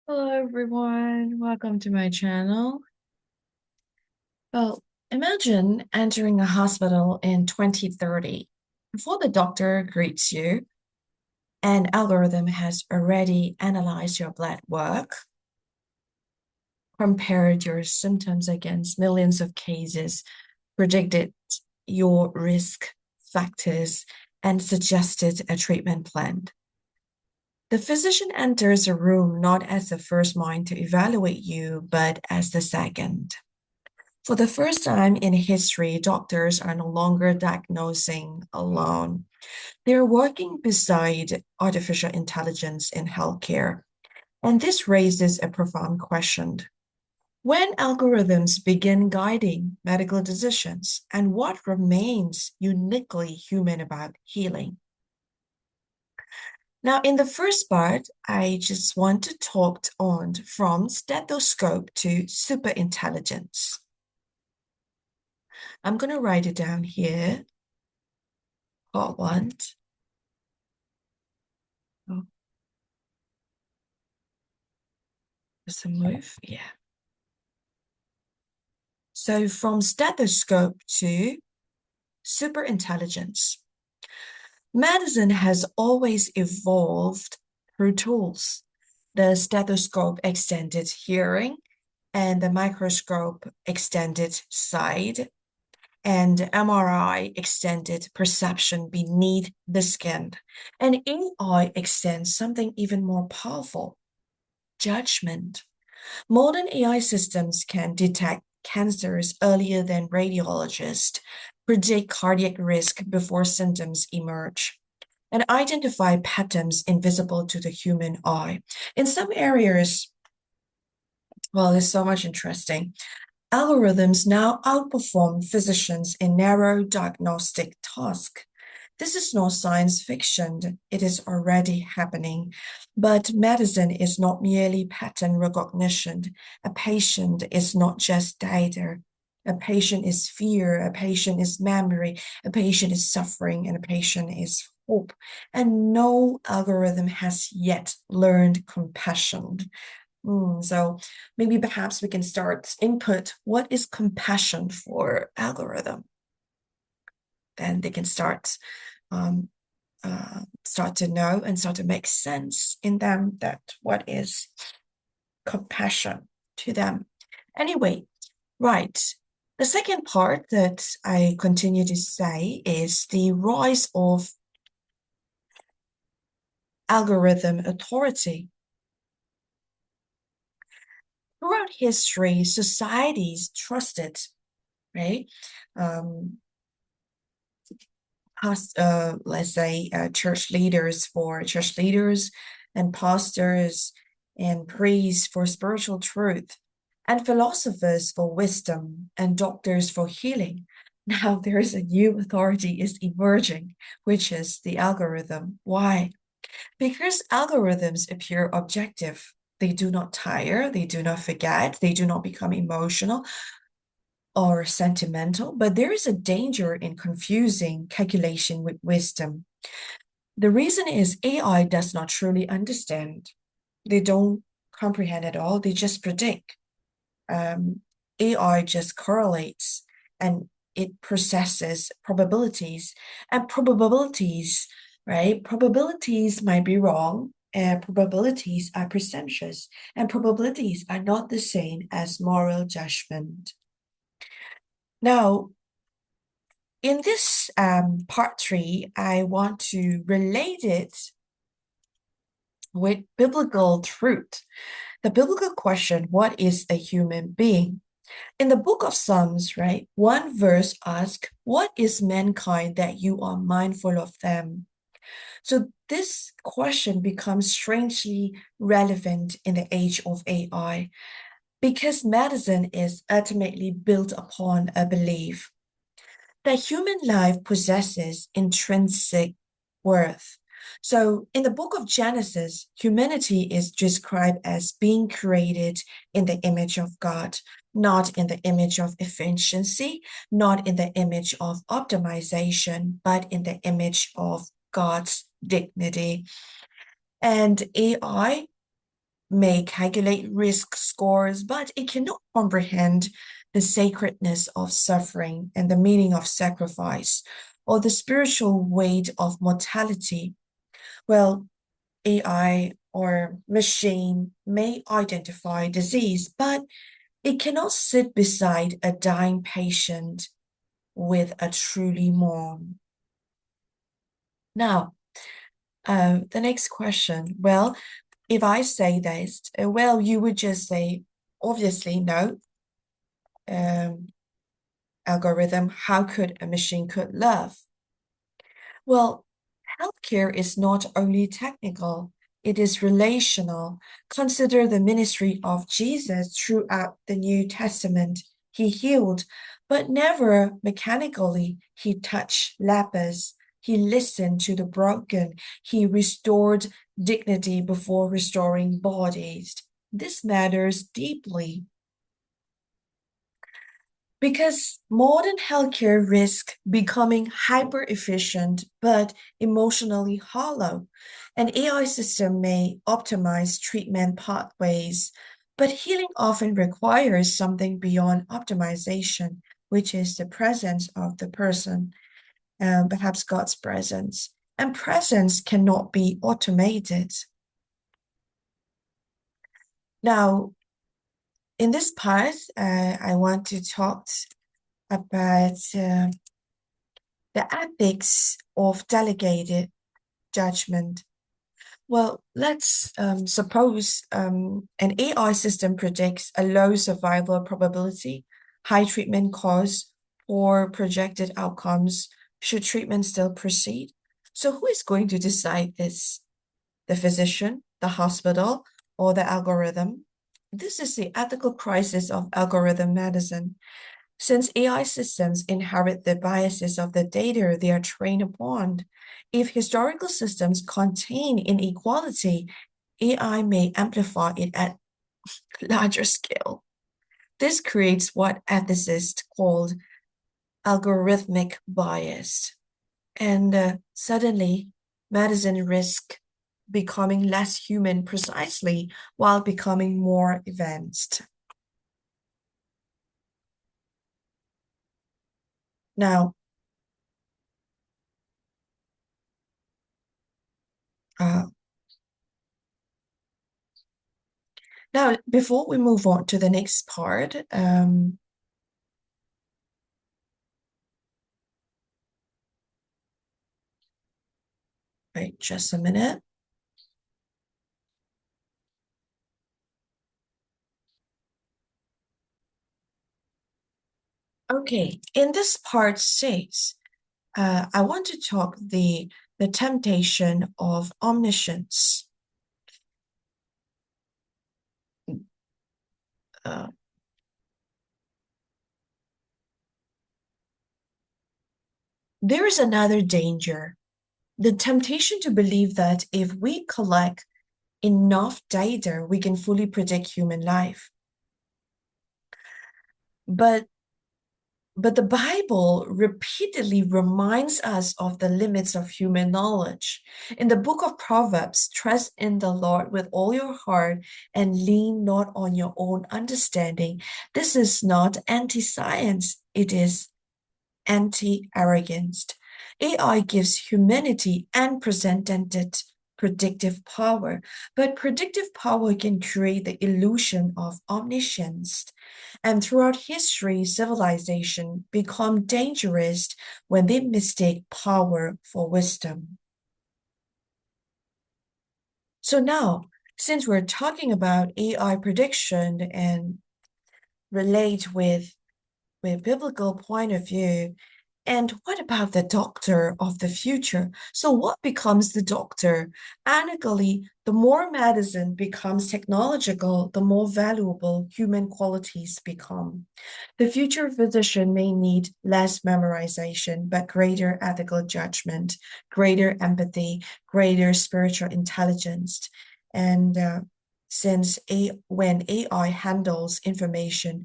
Hello everyone, welcome to my channel. Well, imagine entering a hospital in 2030. Before the doctor greets you, an algorithm has already analyzed your blood work, compared your symptoms against millions of cases, predicted your risk factors, and suggested a treatment plan. The physician enters a room not as the first mind to evaluate you, but as the second. For the first time in history, doctors are no longer diagnosing alone. They're working beside artificial intelligence in healthcare. And this raises a profound question. When algorithms begin guiding medical decisions, and what remains uniquely human about healing? Now, in the first part, I just want to talk on from stethoscope to superintelligence. I'm going to write it down here. Part one. Oh, there's a move. Yeah. So from stethoscope to superintelligence. Medicine has always evolved through tools. The stethoscope extended hearing, and the microscope extended sight, and MRI extended perception beneath the skin. And AI extends something even more powerful, judgment. Modern AI systems can detect cancers earlier than radiologists, predict cardiac risk before symptoms emerge, and identify patterns invisible to the human eye. In some areas, well, there's so much interesting. Algorithms now outperform physicians in narrow diagnostic tasks. This is not science fiction, it is already happening. But medicine is not merely pattern recognition. A patient is not just data. A patient is fear, a patient is memory, a patient is suffering, and a patient is hope. And no algorithm has yet learned compassion. So maybe perhaps we can start input what is compassion for algorithm. Then they can um, start to know and start to make sense in them that what is compassion to them. Anyway, right. The second part that I continue to say is the rise of algorithm authority. Throughout history, societies trusted, right? Um, let's say church leaders for church leaders and pastors and priests for spiritual truth and philosophers for wisdom and doctors for healing. Now there is a new authority is emerging, which is the algorithm. Why? Because algorithms appear objective. They do not tire, they do not forget, they do not become emotional or sentimental, but there is a danger in confusing calculation with wisdom. The reason is AI does not truly understand. They don't comprehend at all, they just predict. AI just correlates and it processes probabilities. And probabilities, right? Probabilities might be wrong, and probabilities are presumptuous, and probabilities are not the same as moral judgment. Now, in this part three, I want to relate it with biblical truth. The biblical question, what is a human being? In the book of Psalms, right, one verse asks, what is mankind that you are mindful of them? So this question becomes strangely relevant in the age of AI because medicine is ultimately built upon a belief that human life possesses intrinsic worth. So, in the book of Genesis, humanity is described as being created in the image of God, not in the image of efficiency, not in the image of optimization, but in the image of God's dignity. And AI may calculate risk scores, but it cannot comprehend the sacredness of suffering and the meaning of sacrifice or the spiritual weight of mortality. Well, AI or machine may identify disease, but it cannot sit beside a dying patient with a truly mourn. Now, the next question. Well, if I say this, well, you would just say, obviously, no. Algorithm, how could a machine could love? Well, healthcare is not only technical, it is relational. Consider the ministry of Jesus throughout the New Testament. He healed, but never mechanically. He touched lepers. He listened to the broken. He restored dignity before restoring bodies. This matters deeply. Because modern healthcare risks becoming hyper efficient but emotionally hollow. An AI system may optimize treatment pathways, but healing often requires something beyond optimization, which is the presence of the person, perhaps God's presence. And presence cannot be automated. Now, in this part, I want to talk about the ethics of delegated judgment. Well, let's suppose an AI system predicts a low survival probability, high treatment costs, or projected outcomes. Should treatment still proceed? So, who is going to decide this? The physician, the hospital, or the algorithm? This is the ethical crisis of algorithm medicine. Since AI systems inherit the biases of the data they are trained upon, if historical systems contain inequality, AI may amplify it at larger scale. This creates what ethicists call algorithmic bias. And suddenly, medicine risks becoming less human precisely while becoming more advanced. Now, uh, before we move on to the next part, wait just a minute. Okay, in this part 6, I want to talk the temptation of omniscience. Uh, there is another danger, the temptation to believe that if we collect enough data, we can fully predict human life. But the Bible repeatedly reminds us of the limits of human knowledge. In the book of Proverbs, trust in the Lord with all your heart and lean not on your own understanding. This is not anti-science, it is anti-arrogance. AI gives humanity unprecedented predictive power, but predictive power can create the illusion of omniscience. And throughout history, civilization become dangerous when they mistake power for wisdom. So now, since we're talking about AI prediction and relate with biblical point of view, and what about the doctor of the future? So what becomes the doctor? Anecdotally, the more medicine becomes technological, the more valuable human qualities become. The future physician may need less memorization, but greater ethical judgment, greater empathy, greater spiritual intelligence. And since when AI handles information,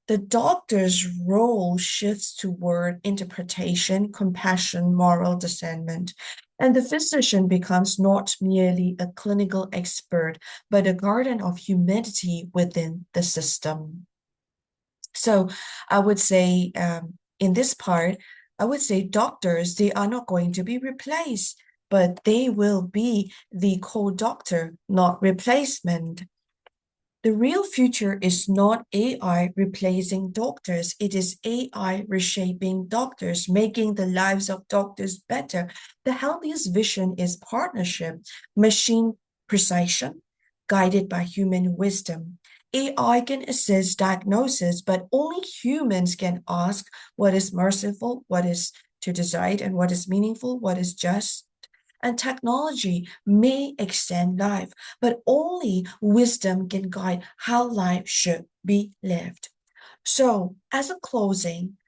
the doctor's role shifts toward interpretation, compassion, moral discernment, and the physician becomes not merely a clinical expert, but a guardian of humanity within the system. So I would say in this part, I would say doctors, they are not going to be replaced, but they will be the co-doctor, not replacement. The real future is not AI replacing doctors. It is AI reshaping doctors, making the lives of doctors better. The healthiest vision is partnership, machine precision, guided by human wisdom. AI can assist diagnosis, but only humans can ask what is merciful, what is to decide, and what is meaningful, what is just. And technology may extend life, but only wisdom can guide how life should be lived. So, as a closing,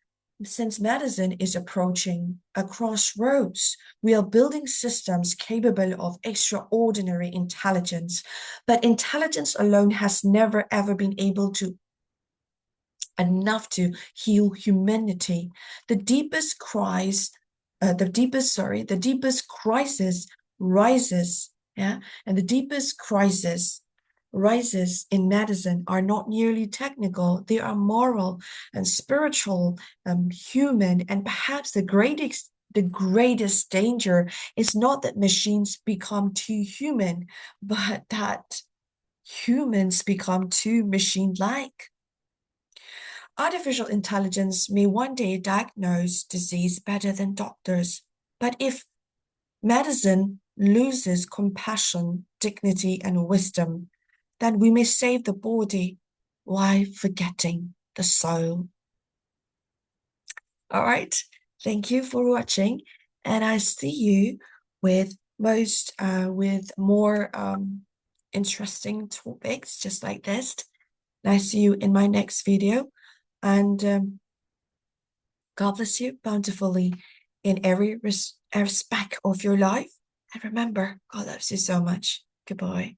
since medicine is approaching a crossroads, we are building systems capable of extraordinary intelligence. But intelligence alone has never ever been able to enough to heal humanity. The deepest cries, the deepest crisis rises, yeah, and the deepest crisis rises in medicine are not merely technical, they are moral and spiritual, human, and perhaps the greatest danger is not that machines become too human, but that humans become too machine-like. Artificial intelligence may one day diagnose disease better than doctors, but if medicine loses compassion, dignity, and wisdom, then we may save the body while forgetting the soul. All right, thank you for watching, and I see you with more interesting topics just like this. And I see you in my next video, and God bless you bountifully in every aspect of your life. And remember, God loves you so much. Goodbye.